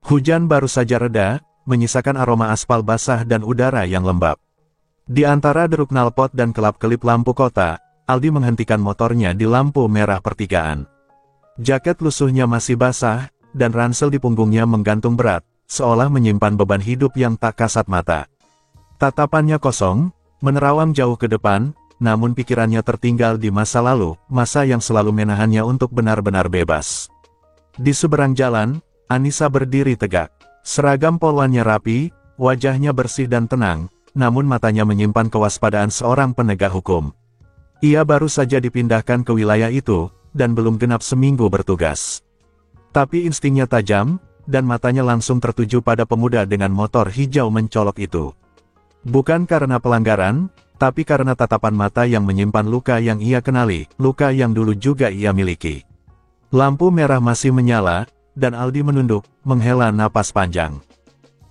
Hujan baru saja reda, menyisakan aroma aspal basah dan udara yang lembab. Di antara deruk knalpot dan kelap-kelip lampu kota, Aldi menghentikan motornya di lampu merah pertigaan. Jaket lusuhnya masih basah, dan ransel di punggungnya menggantung berat, seolah menyimpan beban hidup yang tak kasat mata. Tatapannya kosong, menerawang jauh ke depan, namun pikirannya tertinggal di masa lalu, masa yang selalu menahannya untuk benar-benar bebas. Di seberang jalan, Anissa berdiri tegak. Seragam polwannya rapi, wajahnya bersih dan tenang, namun matanya menyimpan kewaspadaan seorang penegak hukum. Ia baru saja dipindahkan ke wilayah itu, dan belum genap seminggu bertugas. Tapi instingnya tajam, dan matanya langsung tertuju pada pemuda dengan motor hijau mencolok itu. Bukan karena pelanggaran, tapi karena tatapan mata yang menyimpan luka yang ia kenali, luka yang dulu juga ia miliki. Lampu merah masih menyala, dan Aldi menunduk, menghela napas panjang.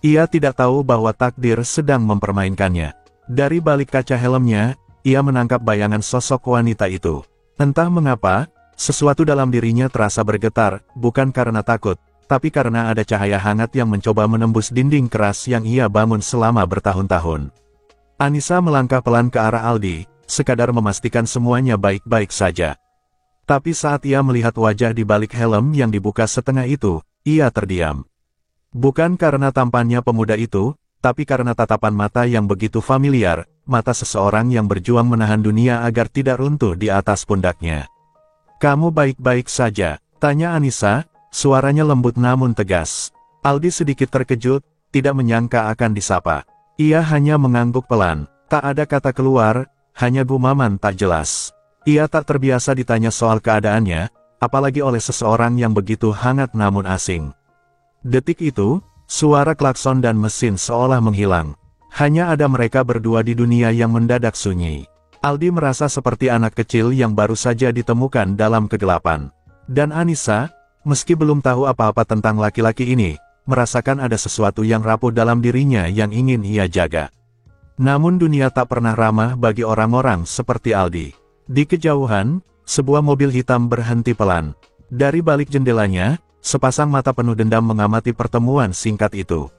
Ia tidak tahu bahwa takdir sedang mempermainkannya. Dari balik kaca helmnya, ia menangkap bayangan sosok wanita itu. Entah mengapa, sesuatu dalam dirinya terasa bergetar, bukan karena takut, tapi karena ada cahaya hangat yang mencoba menembus dinding keras yang ia bangun selama bertahun-tahun. Anissa melangkah pelan ke arah Aldi, sekadar memastikan semuanya baik-baik saja. Tapi saat ia melihat wajah di balik helm yang dibuka setengah itu, ia terdiam. Bukan karena tampannya pemuda itu, tapi karena tatapan mata yang begitu familiar, mata seseorang yang berjuang menahan dunia agar tidak runtuh di atas pundaknya. "Kamu baik-baik saja?" tanya Anissa, suaranya lembut namun tegas. Aldi sedikit terkejut, tidak menyangka akan disapa. Ia hanya mengangguk pelan, tak ada kata keluar, hanya gumaman tak jelas. Ia tak terbiasa ditanya soal keadaannya, apalagi oleh seseorang yang begitu hangat namun asing. Detik itu, suara klakson dan mesin seolah menghilang. Hanya ada mereka berdua di dunia yang mendadak sunyi. Aldi merasa seperti anak kecil yang baru saja ditemukan dalam kegelapan. Dan Anissa, meski belum tahu apa-apa tentang laki-laki ini, merasakan ada sesuatu yang rapuh dalam dirinya yang ingin ia jaga. Namun dunia tak pernah ramah bagi orang-orang seperti Aldi. Di kejauhan, sebuah mobil hitam berhenti pelan. Dari balik jendelanya, sepasang mata penuh dendam mengamati pertemuan singkat itu.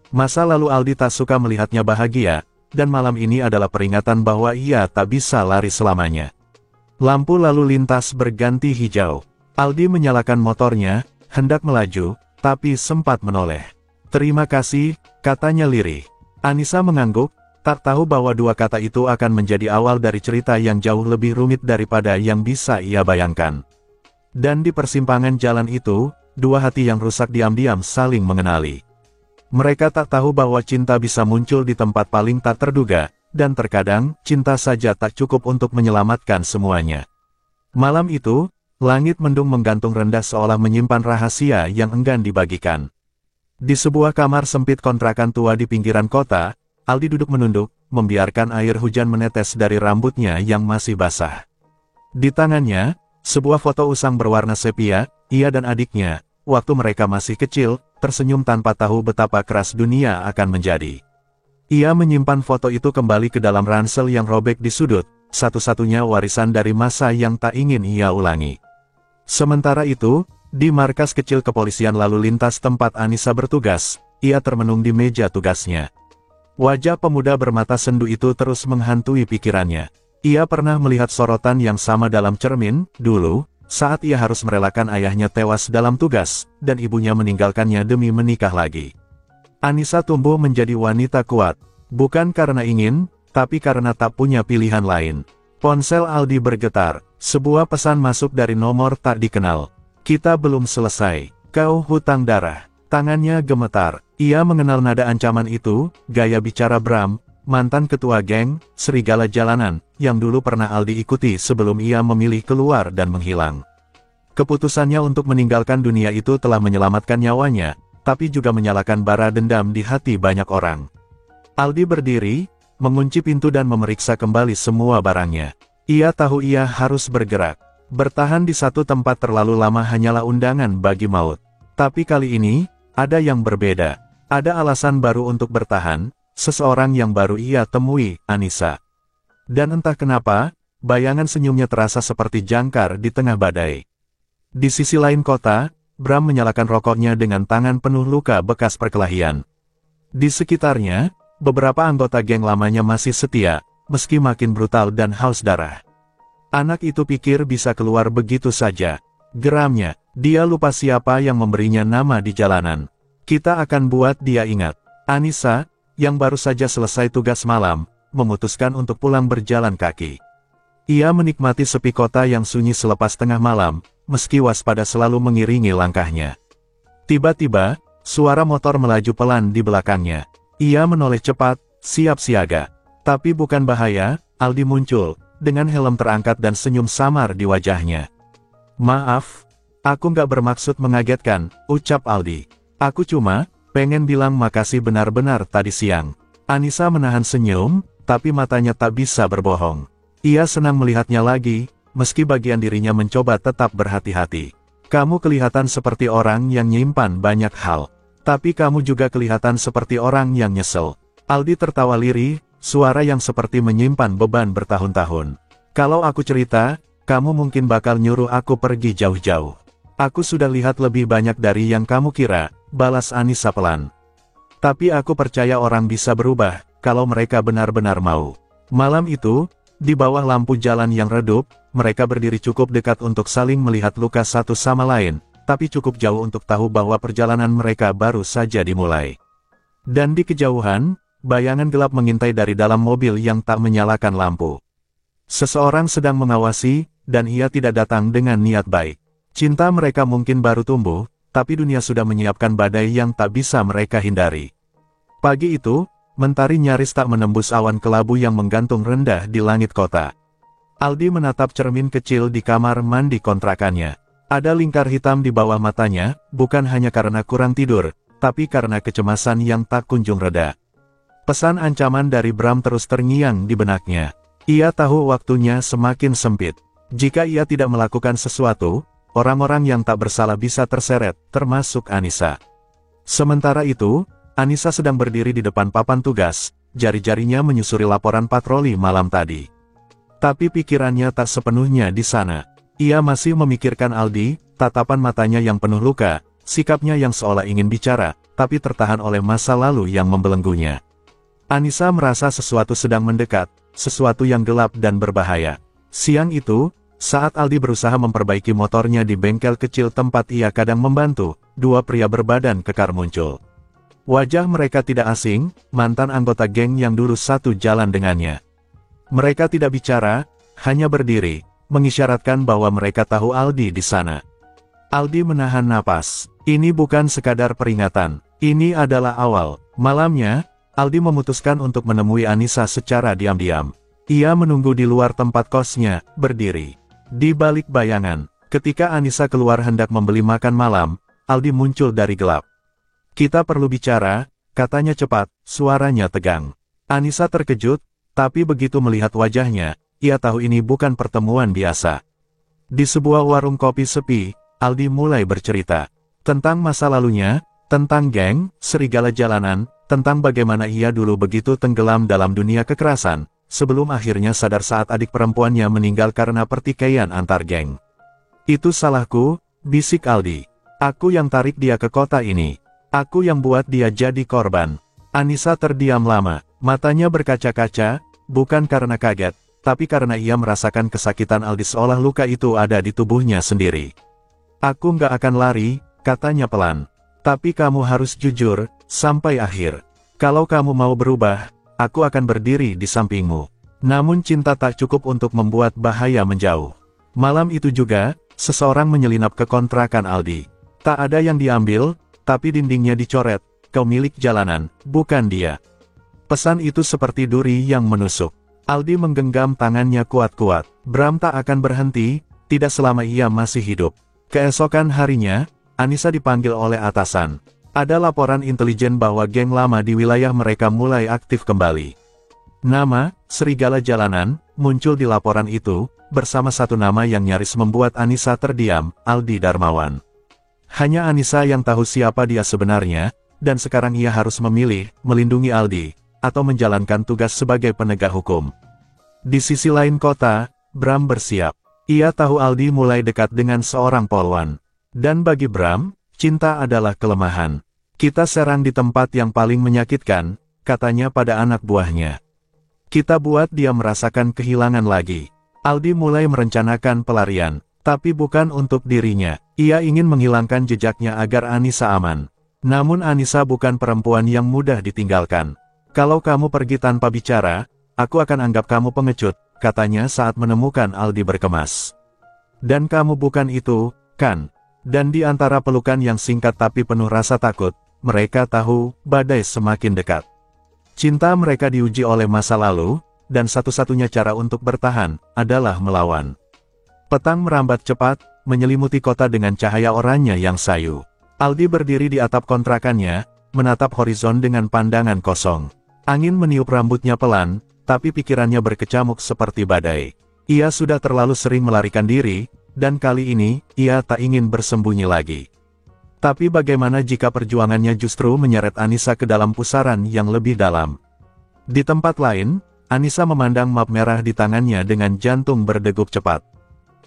Masa lalu Aldi tak suka melihatnya bahagia, dan malam ini adalah peringatan bahwa ia tak bisa lari selamanya. Lampu lalu lintas berganti hijau. Aldi menyalakan motornya, hendak melaju, tapi sempat menoleh. "Terima kasih," katanya lirih. Anissa mengangguk, tak tahu bahwa dua kata itu akan menjadi awal dari cerita yang jauh lebih rumit daripada yang bisa ia bayangkan. Dan di persimpangan jalan itu, dua hati yang rusak diam-diam saling mengenali. Mereka tak tahu bahwa cinta bisa muncul di tempat paling tak terduga, dan terkadang, cinta saja tak cukup untuk menyelamatkan semuanya. Malam itu, langit mendung menggantung rendah seolah menyimpan rahasia yang enggan dibagikan. Di sebuah kamar sempit kontrakan tua di pinggiran kota, Aldi duduk menunduk, membiarkan air hujan menetes dari rambutnya yang masih basah. Di tangannya, sebuah foto usang berwarna sepia, ia dan adiknya, waktu mereka masih kecil, tersenyum tanpa tahu betapa keras dunia akan menjadi. Ia menyimpan foto itu kembali ke dalam ransel yang robek di sudut, satu-satunya warisan dari masa yang tak ingin ia ulangi. Sementara itu, di markas kecil kepolisian lalu lintas tempat Anissa bertugas, ia termenung di meja tugasnya. Wajah pemuda bermata sendu itu terus menghantui pikirannya. Ia pernah melihat sorotan yang sama dalam cermin, dulu, saat ia harus merelakan ayahnya tewas dalam tugas, dan ibunya meninggalkannya demi menikah lagi. Anissa tumbuh menjadi wanita kuat, bukan karena ingin, tapi karena tak punya pilihan lain. Ponsel Aldi bergetar, sebuah pesan masuk dari nomor tak dikenal. "Kita belum selesai, kau hutang darah." Tangannya gemetar, ia mengenal nada ancaman itu, gaya bicara Bram, mantan ketua geng, serigala jalanan, yang dulu pernah Aldi ikuti sebelum ia memilih keluar dan menghilang. Keputusannya untuk meninggalkan dunia itu telah menyelamatkan nyawanya, tapi juga menyalakan bara dendam di hati banyak orang. Aldi berdiri, mengunci pintu dan memeriksa kembali semua barangnya. Ia tahu ia harus bergerak. Bertahan di satu tempat terlalu lama hanyalah undangan bagi maut. Tapi kali ini, ada yang berbeda. Ada alasan baru untuk bertahan, seseorang yang baru ia temui, Anissa. Dan entah kenapa, bayangan senyumnya terasa seperti jangkar di tengah badai. Di sisi lain kota, Bram menyalakan rokoknya dengan tangan penuh luka bekas perkelahian. Di sekitarnya, beberapa anggota geng lamanya masih setia, meski makin brutal dan haus darah. Anak itu pikir bisa keluar begitu saja. Geramnya, dia lupa siapa yang memberinya nama di jalanan. Kita akan buat dia ingat. Anissa, yang baru saja selesai tugas malam, memutuskan untuk pulang berjalan kaki. Ia menikmati sepi kota yang sunyi selepas tengah malam, meski waspada selalu mengiringi langkahnya. Tiba-tiba, suara motor melaju pelan di belakangnya. Ia menoleh cepat, siap siaga. Tapi bukan bahaya, Aldi muncul, dengan helm terangkat dan senyum samar di wajahnya. "Maaf, aku nggak bermaksud mengagetkan," ucap Aldi. "Aku cuma pengen bilang makasih benar-benar tadi siang." Anissa menahan senyum, tapi matanya tak bisa berbohong. Ia senang melihatnya lagi, meski bagian dirinya mencoba tetap berhati-hati. "Kamu kelihatan seperti orang yang nyimpan banyak hal. Tapi kamu juga kelihatan seperti orang yang nyesel." Aldi tertawa lirih, suara yang seperti menyimpan beban bertahun-tahun. "Kalau aku cerita, kamu mungkin bakal nyuruh aku pergi jauh-jauh." "Aku sudah lihat lebih banyak dari yang kamu kira," balas Anissa pelan. "Tapi aku percaya orang bisa berubah, kalau mereka benar-benar mau." Malam itu, di bawah lampu jalan yang redup, mereka berdiri cukup dekat untuk saling melihat luka satu sama lain, tapi cukup jauh untuk tahu bahwa perjalanan mereka baru saja dimulai. Dan di kejauhan, bayangan gelap mengintai dari dalam mobil yang tak menyalakan lampu. Seseorang sedang mengawasi, dan ia tidak datang dengan niat baik. Cinta mereka mungkin baru tumbuh, tapi dunia sudah menyiapkan badai yang tak bisa mereka hindari. Pagi itu, mentari nyaris tak menembus awan kelabu yang menggantung rendah di langit kota. Aldi menatap cermin kecil di kamar mandi kontrakannya. Ada lingkar hitam di bawah matanya, bukan hanya karena kurang tidur, tapi karena kecemasan yang tak kunjung reda. Pesan ancaman dari Bram terus terngiang di benaknya. Ia tahu waktunya semakin sempit. Jika ia tidak melakukan sesuatu, orang-orang yang tak bersalah bisa terseret, termasuk Anissa. Sementara itu, Anissa sedang berdiri di depan papan tugas, jari-jarinya menyusuri laporan patroli malam tadi. Tapi pikirannya tak sepenuhnya di sana. Ia masih memikirkan Aldi, tatapan matanya yang penuh luka, sikapnya yang seolah ingin bicara, tapi tertahan oleh masa lalu yang membelenggunya. Anissa merasa sesuatu sedang mendekat, sesuatu yang gelap dan berbahaya. Siang itu, saat Aldi berusaha memperbaiki motornya di bengkel kecil tempat ia kadang membantu, dua pria berbadan kekar muncul. Wajah mereka tidak asing, mantan anggota geng yang dulu satu jalan dengannya. Mereka tidak bicara, hanya berdiri, mengisyaratkan bahwa mereka tahu Aldi di sana. Aldi menahan napas. Ini bukan sekadar peringatan, ini adalah awal. Malamnya, Aldi memutuskan untuk menemui Anissa secara diam-diam. Ia menunggu di luar tempat kosnya, berdiri. Di balik bayangan, ketika Anissa keluar hendak membeli makan malam, Aldi muncul dari gelap. "Kita perlu bicara," katanya cepat, suaranya tegang. Anissa terkejut, tapi begitu melihat wajahnya, ia tahu ini bukan pertemuan biasa. Di sebuah warung kopi sepi, Aldi mulai bercerita. Tentang masa lalunya, tentang geng, serigala jalanan, tentang bagaimana ia dulu begitu tenggelam dalam dunia kekerasan, sebelum akhirnya sadar saat adik perempuannya meninggal karena pertikaian antar geng. "Itu salahku," bisik Aldi. "Aku yang tarik dia ke kota ini. Aku yang buat dia jadi korban." Anissa terdiam lama, matanya berkaca-kaca, bukan karena kaget, tapi karena ia merasakan kesakitan Aldi seolah luka itu ada di tubuhnya sendiri. "Aku nggak akan lari," katanya pelan. "Tapi kamu harus jujur, sampai akhir. Kalau kamu mau berubah, aku akan berdiri di sampingmu." Namun cinta tak cukup untuk membuat bahaya menjauh. Malam itu juga, seseorang menyelinap ke kontrakan Aldi. Tak ada yang diambil, tapi dindingnya dicoret, "Kau milik jalanan, bukan dia." Pesan itu seperti duri yang menusuk. Aldi menggenggam tangannya kuat-kuat. Bram tak akan berhenti, tidak selama ia masih hidup. Keesokan harinya, Anissa dipanggil oleh atasan. Ada laporan intelijen bahwa geng lama di wilayah mereka mulai aktif kembali. Nama, Serigala Jalanan, muncul di laporan itu, bersama satu nama yang nyaris membuat Anissa terdiam, Aldi Darmawan. Hanya Anissa yang tahu siapa dia sebenarnya, dan sekarang ia harus memilih, melindungi Aldi, atau menjalankan tugas sebagai penegak hukum. Di sisi lain kota, Bram bersiap. Ia tahu Aldi mulai dekat dengan seorang polwan. Dan bagi Bram, cinta adalah kelemahan. Kita serang di tempat yang paling menyakitkan, katanya pada anak buahnya. Kita buat dia merasakan kehilangan lagi. Aldi mulai merencanakan pelarian, tapi bukan untuk dirinya. Ia ingin menghilangkan jejaknya agar Anissa aman. Namun Anissa bukan perempuan yang mudah ditinggalkan. Kalau kamu pergi tanpa bicara, aku akan anggap kamu pengecut, katanya saat menemukan Aldi berkemas. Dan kamu bukan itu, kan? Dan di antara pelukan yang singkat tapi penuh rasa takut, mereka tahu badai semakin dekat. Cinta mereka diuji oleh masa lalu, dan satu-satunya cara untuk bertahan adalah melawan. Petang merambat cepat, menyelimuti kota dengan cahaya oranye yang sayu. Aldi berdiri di atap kontrakannya, menatap horizon dengan pandangan kosong. Angin meniup rambutnya pelan, tapi pikirannya berkecamuk seperti badai. Ia sudah terlalu sering melarikan diri, dan kali ini, ia tak ingin bersembunyi lagi. Tapi bagaimana jika perjuangannya justru menyeret Anissa ke dalam pusaran yang lebih dalam? Di tempat lain, Anissa memandang map merah di tangannya dengan jantung berdegup cepat.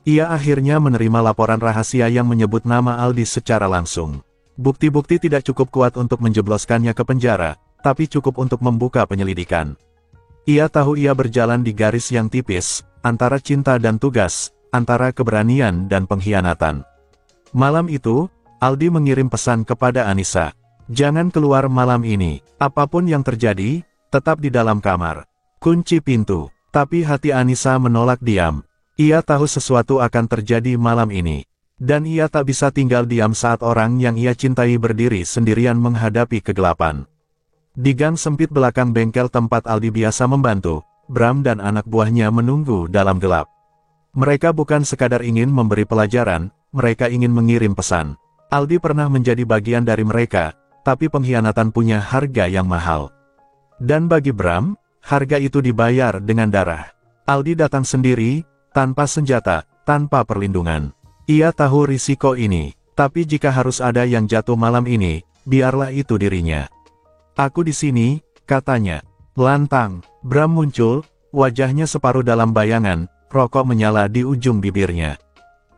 Ia akhirnya menerima laporan rahasia yang menyebut nama Aldi secara langsung. Bukti-bukti tidak cukup kuat untuk menjebloskannya ke penjara, tapi cukup untuk membuka penyelidikan. Ia tahu ia berjalan di garis yang tipis, antara cinta dan tugas, antara keberanian dan pengkhianatan. Malam itu, Aldi mengirim pesan kepada Anissa. Jangan keluar malam ini, apapun yang terjadi, tetap di dalam kamar. Kunci pintu. Tapi hati Anissa menolak diam. Ia tahu sesuatu akan terjadi malam ini. Dan ia tak bisa tinggal diam saat orang yang ia cintai berdiri sendirian menghadapi kegelapan. Di gang sempit belakang bengkel tempat Aldi biasa membantu, Bram dan anak buahnya menunggu dalam gelap. Mereka bukan sekadar ingin memberi pelajaran, mereka ingin mengirim pesan. Aldi pernah menjadi bagian dari mereka, tapi pengkhianatan punya harga yang mahal. Dan bagi Bram, harga itu dibayar dengan darah. Aldi datang sendiri, tanpa senjata, tanpa perlindungan. Ia tahu risiko ini, tapi jika harus ada yang jatuh malam ini, biarlah itu dirinya. Aku di sini, katanya. Lantang, Bram muncul, wajahnya separuh dalam bayangan, rokok menyala di ujung bibirnya.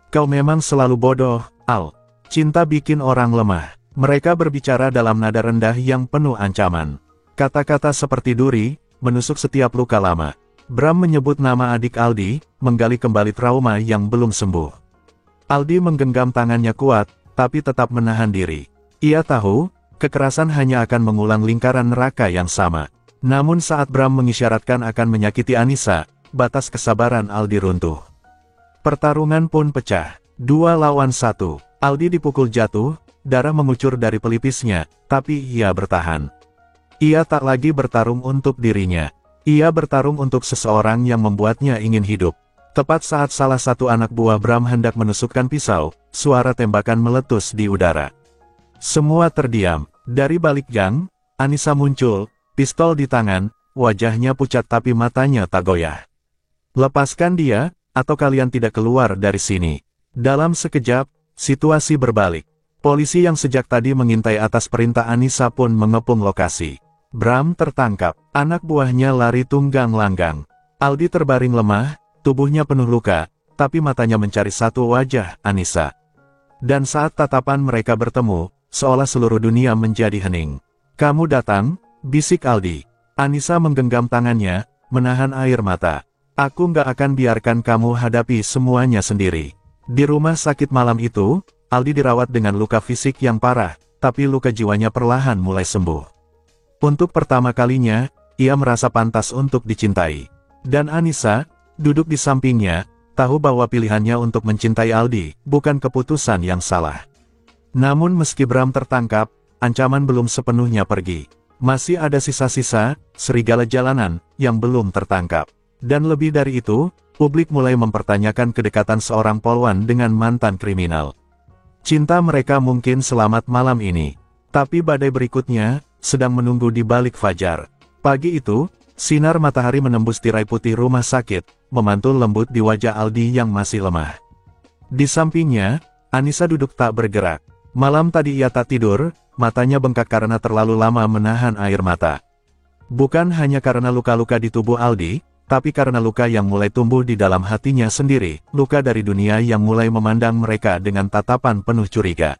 Kau memang selalu bodoh, Al. Cinta bikin orang lemah. Mereka berbicara dalam nada rendah yang penuh ancaman. Kata-kata seperti duri, menusuk setiap luka lama. Bram menyebut nama adik Aldi, menggali kembali trauma yang belum sembuh. Aldi menggenggam tangannya kuat, tapi tetap menahan diri. Ia tahu, kekerasan hanya akan mengulang lingkaran neraka yang sama. Namun saat Bram mengisyaratkan akan menyakiti Anissa, batas kesabaran Aldi runtuh. Pertarungan pun pecah. 2 lawan 1. Aldi dipukul jatuh, darah mengucur dari pelipisnya, tapi ia bertahan. Ia tak lagi bertarung untuk dirinya. Ia bertarung untuk seseorang yang membuatnya ingin hidup. Tepat saat salah satu anak buah Bram hendak menusukkan pisau, suara tembakan meletus di udara. Semua terdiam. Dari balik gang, Anissa muncul, pistol di tangan, wajahnya pucat tapi matanya tak goyah. Lepaskan dia, atau kalian tidak keluar dari sini. Dalam sekejap, situasi berbalik. Polisi yang sejak tadi mengintai atas perintah Anissa pun mengepung lokasi. Bram tertangkap, anak buahnya lari tunggang langgang. Aldi terbaring lemah, tubuhnya penuh luka, tapi matanya mencari satu wajah, Anissa. Dan saat tatapan mereka bertemu, seolah seluruh dunia menjadi hening. Kamu datang, bisik Aldi. Anissa menggenggam tangannya, menahan air mata. Aku nggak akan biarkan kamu hadapi semuanya sendiri. Di rumah sakit malam itu, Aldi dirawat dengan luka fisik yang parah, tapi luka jiwanya perlahan mulai sembuh. Untuk pertama kalinya, ia merasa pantas untuk dicintai. Dan Anissa, duduk di sampingnya, tahu bahwa pilihannya untuk mencintai Aldi, bukan keputusan yang salah. Namun meski Bram tertangkap, ancaman belum sepenuhnya pergi. Masih ada sisa-sisa, serigala jalanan, yang belum tertangkap. Dan lebih dari itu, publik mulai mempertanyakan kedekatan seorang polwan dengan mantan kriminal. Cinta mereka mungkin selamat malam ini. Tapi badai berikutnya, sedang menunggu di balik fajar. Pagi itu, sinar matahari menembus tirai putih rumah sakit, memantul lembut di wajah Aldi yang masih lemah. Di sampingnya, Anissa duduk tak bergerak. Malam tadi ia tak tidur, matanya bengkak karena terlalu lama menahan air mata. Bukan hanya karena luka-luka di tubuh Aldi, tapi karena luka yang mulai tumbuh di dalam hatinya sendiri, luka dari dunia yang mulai memandang mereka dengan tatapan penuh curiga.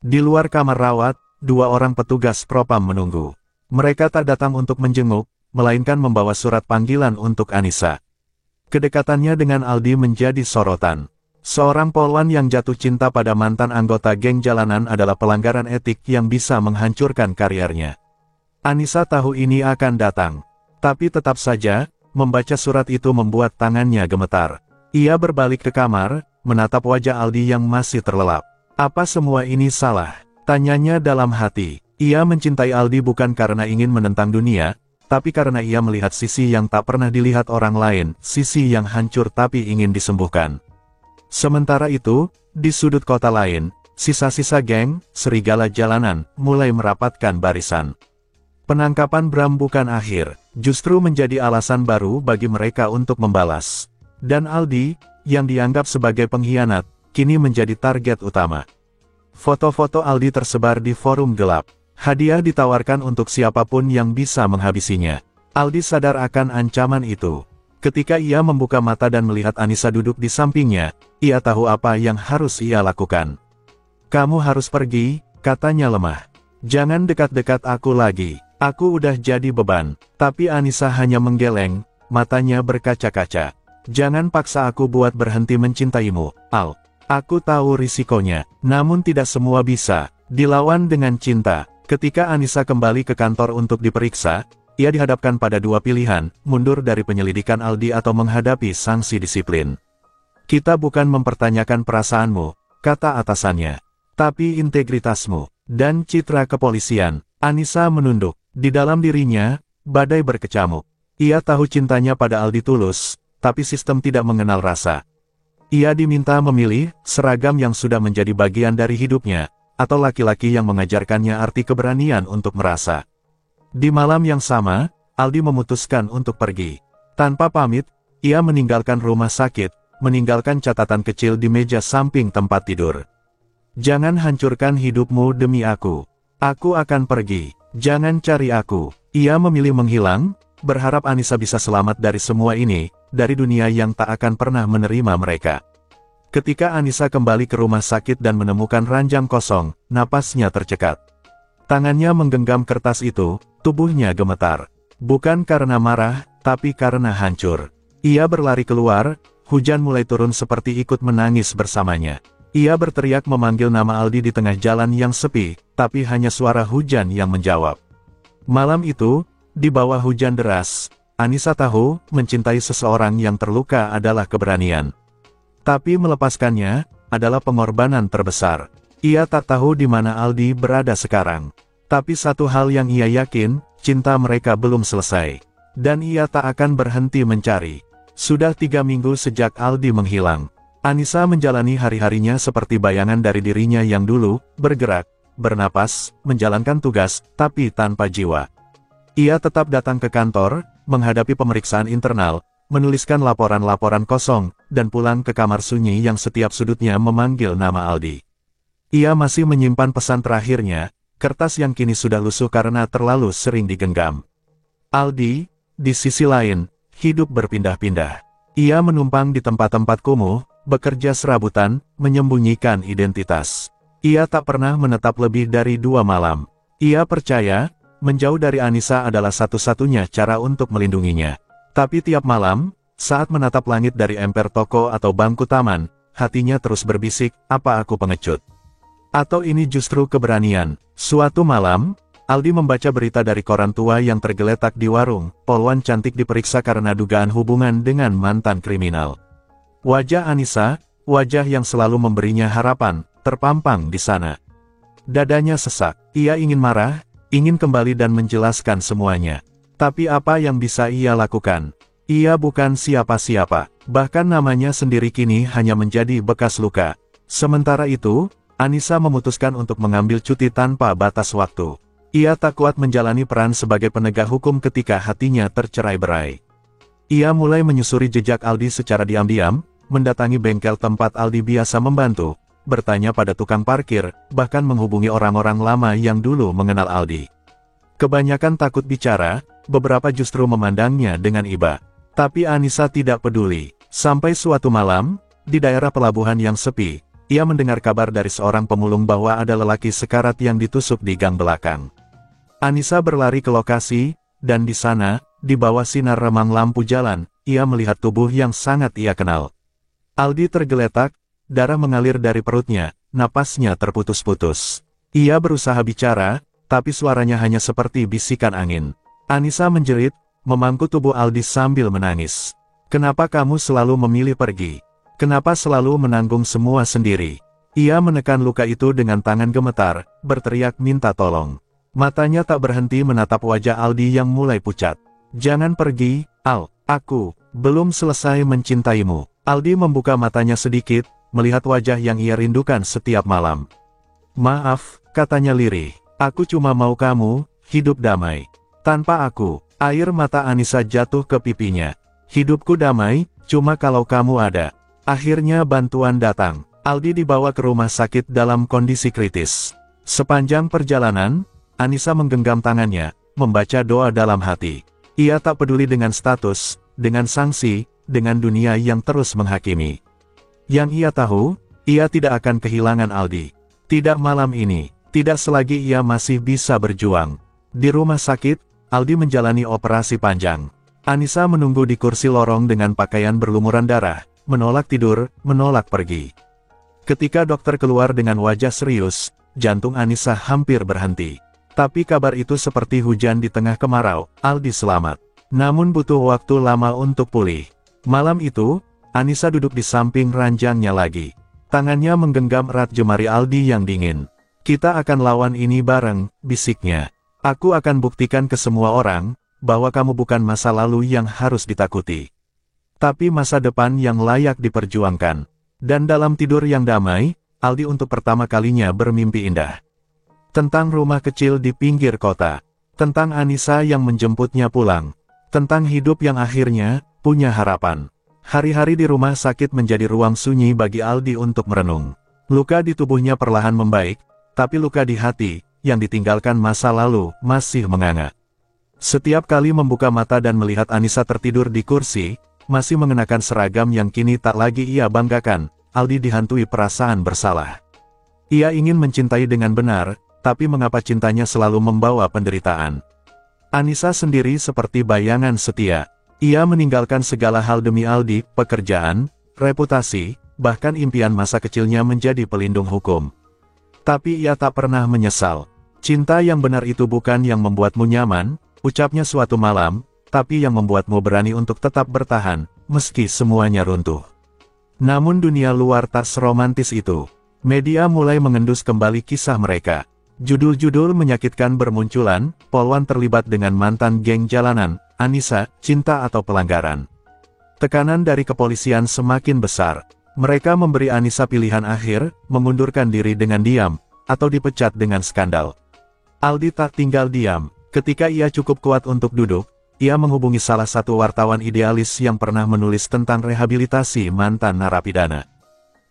Di luar kamar rawat, 2 orang petugas propam menunggu. Mereka tak datang untuk menjenguk, melainkan membawa surat panggilan untuk Anissa. Kedekatannya dengan Aldi menjadi sorotan. Seorang polwan yang jatuh cinta pada mantan anggota geng jalanan adalah pelanggaran etik yang bisa menghancurkan karirnya. Anissa tahu ini akan datang. Tapi tetap saja, membaca surat itu membuat tangannya gemetar. Ia berbalik ke kamar, menatap wajah Aldi yang masih terlelap. Apa semua ini salah? Tanyanya dalam hati. Ia mencintai Aldi bukan karena ingin menentang dunia, tapi karena ia melihat sisi yang tak pernah dilihat orang lain, sisi yang hancur tapi ingin disembuhkan. Sementara itu, di sudut kota lain, sisa-sisa geng, serigala jalanan, mulai merapatkan barisan. Penangkapan Bram bukan akhir, justru menjadi alasan baru bagi mereka untuk membalas. Dan Aldi, yang dianggap sebagai pengkhianat, kini menjadi target utama. Foto-foto Aldi tersebar di forum gelap. Hadiah ditawarkan untuk siapapun yang bisa menghabisinya. Aldi sadar akan ancaman itu. Ketika ia membuka mata dan melihat Anissa duduk di sampingnya, ia tahu apa yang harus ia lakukan. "Kamu harus pergi," katanya lemah. "Jangan dekat-dekat aku lagi. Aku udah jadi beban." Tapi Anissa hanya menggeleng, matanya berkaca-kaca. "Jangan paksa aku buat berhenti mencintaimu, Al. Aku tahu risikonya, namun tidak semua bisa dilawan dengan cinta." Ketika Anissa kembali ke kantor untuk diperiksa, ia dihadapkan pada 2 pilihan, mundur dari penyelidikan Aldi atau menghadapi sanksi disiplin. "Kita bukan mempertanyakan perasaanmu," kata atasannya, "tapi integritasmu dan citra kepolisian." Anissa menunduk. Di dalam dirinya, badai berkecamuk. Ia tahu cintanya pada Aldi tulus, tapi sistem tidak mengenal rasa. Ia diminta memilih seragam yang sudah menjadi bagian dari hidupnya, atau laki-laki yang mengajarkannya arti keberanian untuk merasa. Di malam yang sama, Aldi memutuskan untuk pergi. Tanpa pamit, ia meninggalkan rumah sakit, meninggalkan catatan kecil di meja samping tempat tidur. "Jangan hancurkan hidupmu demi aku. Aku akan pergi. Jangan cari aku." Ia memilih menghilang, berharap Anissa bisa selamat dari semua ini, dari dunia yang tak akan pernah menerima mereka. Ketika Anissa kembali ke rumah sakit dan menemukan ranjang kosong, napasnya tercekat. Tangannya menggenggam kertas itu, tubuhnya gemetar. Bukan karena marah, tapi karena hancur. Ia berlari keluar, hujan mulai turun seperti ikut menangis bersamanya. Ia berteriak memanggil nama Aldi di tengah jalan yang sepi, tapi hanya suara hujan yang menjawab. Malam itu, di bawah hujan deras, Anissa tahu, mencintai seseorang yang terluka adalah keberanian. Tapi melepaskannya, adalah pengorbanan terbesar. Ia tak tahu di mana Aldi berada sekarang. Tapi satu hal yang ia yakin, cinta mereka belum selesai. Dan ia tak akan berhenti mencari. Sudah 3 minggu sejak Aldi menghilang. Anissa menjalani hari-harinya seperti bayangan dari dirinya yang dulu, bergerak, bernapas, menjalankan tugas, tapi tanpa jiwa. Ia tetap datang ke kantor, menghadapi pemeriksaan internal, menuliskan laporan-laporan kosong, dan pulang ke kamar sunyi yang setiap sudutnya memanggil nama Aldi. Ia masih menyimpan pesan terakhirnya, kertas yang kini sudah lusuh karena terlalu sering digenggam. Aldi, di sisi lain, hidup berpindah-pindah. Ia menumpang di tempat-tempat kumuh, bekerja serabutan, menyembunyikan identitas. Ia tak pernah menetap lebih dari 2 malam. Ia percaya, menjauh dari Anissa adalah satu-satunya cara untuk melindunginya. Tapi tiap malam, saat menatap langit dari emper toko atau bangku taman, hatinya terus berbisik, "Apa aku pengecut? Atau ini justru keberanian?" Suatu malam, Aldi membaca berita dari koran tua yang tergeletak di warung. Polwan cantik diperiksa karena dugaan hubungan dengan mantan kriminal. Wajah Anissa, wajah yang selalu memberinya harapan, terpampang di sana. Dadanya sesak. Ia ingin marah, ingin kembali dan menjelaskan semuanya. Tapi apa yang bisa ia lakukan? Ia bukan siapa-siapa. Bahkan namanya sendiri kini hanya menjadi bekas luka. Sementara itu, Anissa memutuskan untuk mengambil cuti tanpa batas waktu. Ia tak kuat menjalani peran sebagai penegak hukum ketika hatinya tercerai-berai. Ia mulai menyusuri jejak Aldi secara diam-diam, mendatangi bengkel tempat Aldi biasa membantu, bertanya pada tukang parkir, bahkan menghubungi orang-orang lama yang dulu mengenal Aldi. Kebanyakan takut bicara, beberapa justru memandangnya dengan iba. Tapi Anissa tidak peduli. Sampai suatu malam, di daerah pelabuhan yang sepi, ia mendengar kabar dari seorang pemulung bahwa ada lelaki sekarat yang ditusuk di gang belakang. Anissa berlari ke lokasi, dan di sana, di bawah sinar remang lampu jalan, ia melihat tubuh yang sangat ia kenal. Aldi tergeletak, darah mengalir dari perutnya, napasnya terputus-putus. Ia berusaha bicara, tapi suaranya hanya seperti bisikan angin. Anissa menjerit, memangku tubuh Aldi sambil menangis. Kenapa kamu selalu memilih pergi? Kenapa selalu menanggung semua sendiri? Ia menekan luka itu dengan tangan gemetar, berteriak minta tolong. Matanya tak berhenti menatap wajah Aldi yang mulai pucat. Jangan pergi, Al, aku belum selesai mencintaimu. Aldi membuka matanya sedikit, melihat wajah yang ia rindukan setiap malam. Maaf, katanya lirih. Aku cuma mau kamu hidup damai. Tanpa aku. Air mata Anissa jatuh ke pipinya. Hidupku damai, cuma kalau kamu ada. Akhirnya bantuan datang. Aldi dibawa ke rumah sakit dalam kondisi kritis. Sepanjang perjalanan, Anissa menggenggam tangannya, membaca doa dalam hati. Ia tak peduli dengan status, dengan sanksi, dengan dunia yang terus menghakimi. Yang ia tahu, ia tidak akan kehilangan Aldi. Tidak malam ini, tidak selagi ia masih bisa berjuang. Di rumah sakit, Aldi menjalani operasi panjang. Anissa menunggu di kursi lorong dengan pakaian berlumuran darah, menolak tidur, menolak pergi. Ketika dokter keluar dengan wajah serius, jantung Anissa hampir berhenti. Tapi kabar itu seperti hujan di tengah kemarau, Aldi selamat. Namun butuh waktu lama untuk pulih. Malam itu, Anissa duduk di samping ranjangnya lagi. Tangannya menggenggam erat jemari Aldi yang dingin. Kita akan lawan ini bareng, bisiknya. Aku akan buktikan ke semua orang, bahwa kamu bukan masa lalu yang harus ditakuti. Tapi masa depan yang layak diperjuangkan. Dan dalam tidur yang damai, Aldi untuk pertama kalinya bermimpi indah. Tentang rumah kecil di pinggir kota. Tentang Anissa yang menjemputnya pulang. Tentang hidup yang akhirnya punya harapan. Hari-hari di rumah sakit menjadi ruang sunyi bagi Aldi untuk merenung. Luka di tubuhnya perlahan membaik, tapi luka di hati, yang ditinggalkan masa lalu, masih menganga. Setiap kali membuka mata dan melihat Anissa tertidur di kursi, masih mengenakan seragam yang kini tak lagi ia banggakan, Aldi dihantui perasaan bersalah. Ia ingin mencintai dengan benar, tapi mengapa cintanya selalu membawa penderitaan? Anissa sendiri seperti bayangan setia. Ia meninggalkan segala hal demi Aldi, pekerjaan, reputasi, bahkan impian masa kecilnya menjadi pelindung hukum. Tapi ia tak pernah menyesal. Cinta yang benar itu bukan yang membuatmu nyaman, ucapnya suatu malam, tapi yang membuatmu berani untuk tetap bertahan, meski semuanya runtuh. Namun dunia luar tak seromantis itu. Media mulai mengendus kembali kisah mereka. Judul-judul menyakitkan bermunculan, Polwan terlibat dengan mantan geng jalanan, Anissa, cinta atau pelanggaran. Tekanan dari kepolisian semakin besar. Mereka memberi Anissa pilihan akhir, mengundurkan diri dengan diam, atau dipecat dengan skandal. Aldi tak tinggal diam. Ketika ia cukup kuat untuk duduk, ia menghubungi salah satu wartawan idealis yang pernah menulis tentang rehabilitasi mantan narapidana.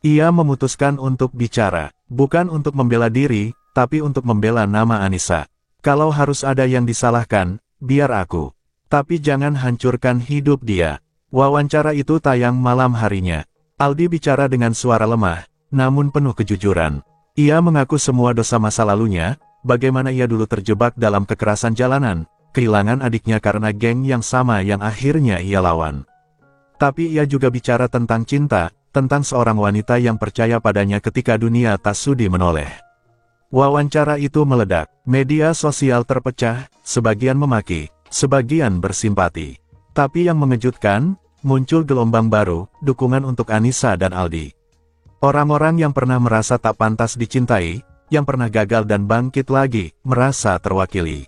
Ia memutuskan untuk bicara, bukan untuk membela diri, tapi untuk membela nama Anissa. Kalau harus ada yang disalahkan, biar aku. Tapi jangan hancurkan hidup dia. Wawancara itu tayang malam harinya. Aldi bicara dengan suara lemah, namun penuh kejujuran. Ia mengaku semua dosa masa lalunya, bagaimana ia dulu terjebak dalam kekerasan jalanan, kehilangan adiknya karena geng yang sama yang akhirnya ia lawan. Tapi ia juga bicara tentang cinta, tentang seorang wanita yang percaya padanya ketika dunia tak sudi menoleh. Wawancara itu meledak, media sosial terpecah, sebagian memaki, sebagian bersimpati. Tapi yang mengejutkan, muncul gelombang baru, dukungan untuk Anissa dan Aldi. Orang-orang yang pernah merasa tak pantas dicintai, yang pernah gagal dan bangkit lagi, merasa terwakili.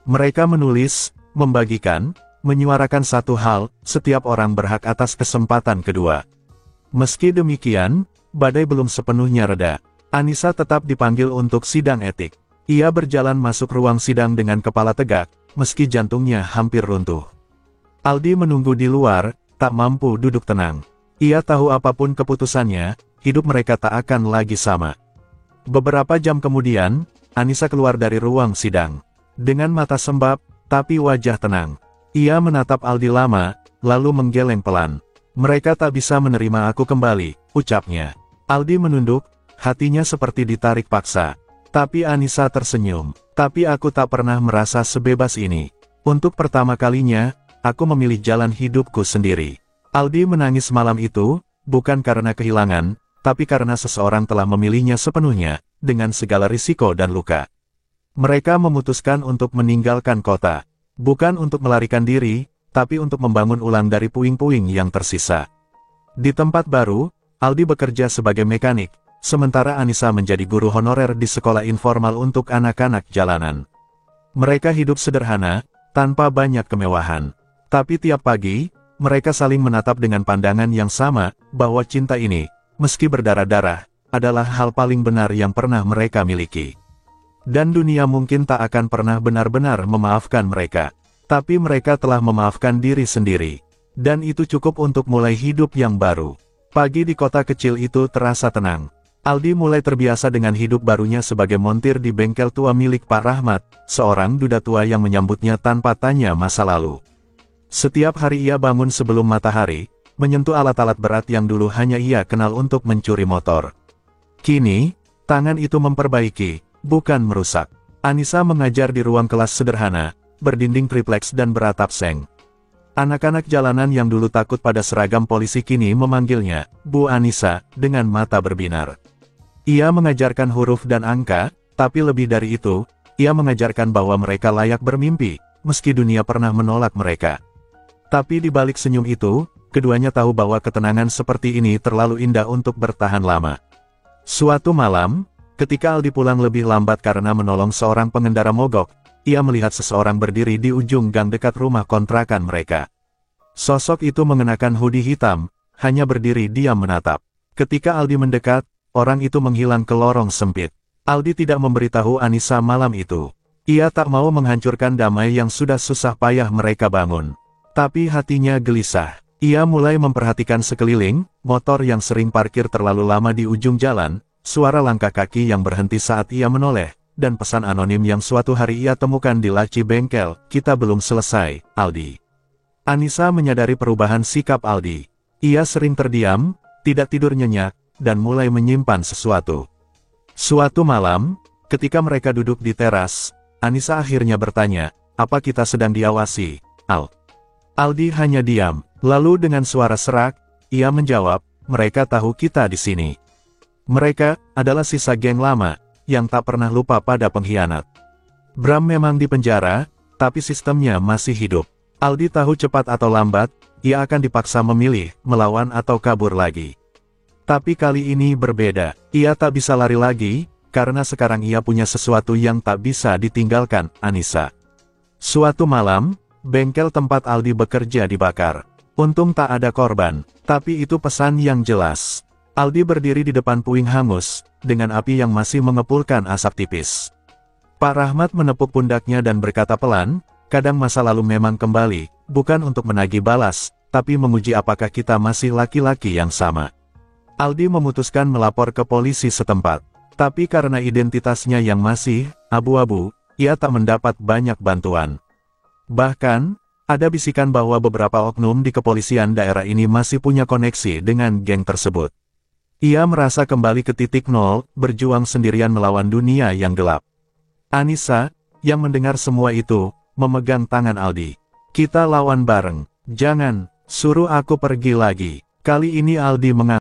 Mereka menulis, membagikan, menyuarakan satu hal, setiap orang berhak atas kesempatan kedua. Meski demikian, badai belum sepenuhnya reda. Anissa tetap dipanggil untuk sidang etik. Ia berjalan masuk ruang sidang dengan kepala tegak, meski jantungnya hampir runtuh. Aldi menunggu di luar, tak mampu duduk tenang. Ia tahu apapun keputusannya, hidup mereka tak akan lagi sama. Beberapa jam kemudian, Anissa keluar dari ruang sidang. Dengan mata sembab, tapi wajah tenang. Ia menatap Aldi lama, lalu menggeleng pelan. Mereka tak bisa menerima aku kembali, ucapnya. Aldi menunduk, hatinya seperti ditarik paksa. Tapi Anissa tersenyum. Tapi aku tak pernah merasa sebebas ini. Untuk pertama kalinya, aku memilih jalan hidupku sendiri. Aldi menangis malam itu, bukan karena kehilangan, tapi karena seseorang telah memilihnya sepenuhnya, dengan segala risiko dan luka. Mereka memutuskan untuk meninggalkan kota. Bukan untuk melarikan diri, tapi untuk membangun ulang dari puing-puing yang tersisa. Di tempat baru, Aldi bekerja sebagai mekanik, sementara Anissa menjadi guru honorer di sekolah informal untuk anak-anak jalanan. Mereka hidup sederhana, tanpa banyak kemewahan. Tapi tiap pagi, mereka saling menatap dengan pandangan yang sama, bahwa cinta ini, meski berdarah-darah, adalah hal paling benar yang pernah mereka miliki. Dan dunia mungkin tak akan pernah benar-benar memaafkan mereka. Tapi mereka telah memaafkan diri sendiri. Dan itu cukup untuk mulai hidup yang baru. Pagi di kota kecil itu terasa tenang. Aldi mulai terbiasa dengan hidup barunya sebagai montir di bengkel tua milik Pak Rahmat, seorang duda tua yang menyambutnya tanpa tanya masa lalu. Setiap hari ia bangun sebelum matahari, menyentuh alat-alat berat yang dulu hanya ia kenal untuk mencuri motor. Kini, tangan itu memperbaiki, bukan merusak. Anissa mengajar di ruang kelas sederhana, berdinding tripleks dan beratap seng. Anak-anak jalanan yang dulu takut pada seragam polisi kini memanggilnya, Bu Anissa, dengan mata berbinar. Ia mengajarkan huruf dan angka, tapi lebih dari itu, ia mengajarkan bahwa mereka layak bermimpi, meski dunia pernah menolak mereka. Tapi di balik senyum itu, keduanya tahu bahwa ketenangan seperti ini terlalu indah untuk bertahan lama. Suatu malam, ketika Aldi pulang lebih lambat karena menolong seorang pengendara mogok, ia melihat seseorang berdiri di ujung gang dekat rumah kontrakan mereka. Sosok itu mengenakan hoodie hitam, hanya berdiri diam menatap. Ketika Aldi mendekat, orang itu menghilang ke lorong sempit. Aldi tidak memberitahu Anissa malam itu. Ia tak mau menghancurkan damai yang sudah susah payah mereka bangun. Tapi hatinya gelisah. Ia mulai memperhatikan sekeliling, motor yang sering parkir terlalu lama di ujung jalan, suara langkah kaki yang berhenti saat ia menoleh, dan pesan anonim yang suatu hari ia temukan di laci bengkel, "Kita belum selesai, Aldi." Anissa menyadari perubahan sikap Aldi. Ia sering terdiam, tidak tidur nyenyak, dan mulai menyimpan sesuatu. Suatu malam, ketika mereka duduk di teras, Anissa akhirnya bertanya, "Apa kita sedang diawasi, Al?" Aldi hanya diam, lalu dengan suara serak, ia menjawab, "Mereka tahu kita di sini." Mereka adalah sisa geng lama, yang tak pernah lupa pada pengkhianat. Bram memang di penjara, tapi sistemnya masih hidup. Aldi tahu cepat atau lambat, ia akan dipaksa memilih, melawan atau kabur lagi. Tapi kali ini berbeda, ia tak bisa lari lagi, karena sekarang ia punya sesuatu yang tak bisa ditinggalkan, Anissa. Suatu malam, bengkel tempat Aldi bekerja dibakar. Untung tak ada korban, tapi itu pesan yang jelas. Aldi berdiri di depan puing hangus, dengan api yang masih mengepulkan asap tipis. Pak Rahmat menepuk pundaknya dan berkata pelan, "Kadang masa lalu memang kembali, bukan untuk menagih balas, tapi menguji apakah kita masih laki-laki yang sama." Aldi memutuskan melapor ke polisi setempat. Tapi karena identitasnya yang masih abu-abu, ia tak mendapat banyak bantuan. Bahkan, ada bisikan bahwa beberapa oknum di kepolisian daerah ini masih punya koneksi dengan geng tersebut. Ia merasa kembali ke titik nol, berjuang sendirian melawan dunia yang gelap. Anissa, yang mendengar semua itu, memegang tangan Aldi. "Kita lawan bareng. Jangan, suruh aku pergi lagi." Kali ini Aldi mengangguk.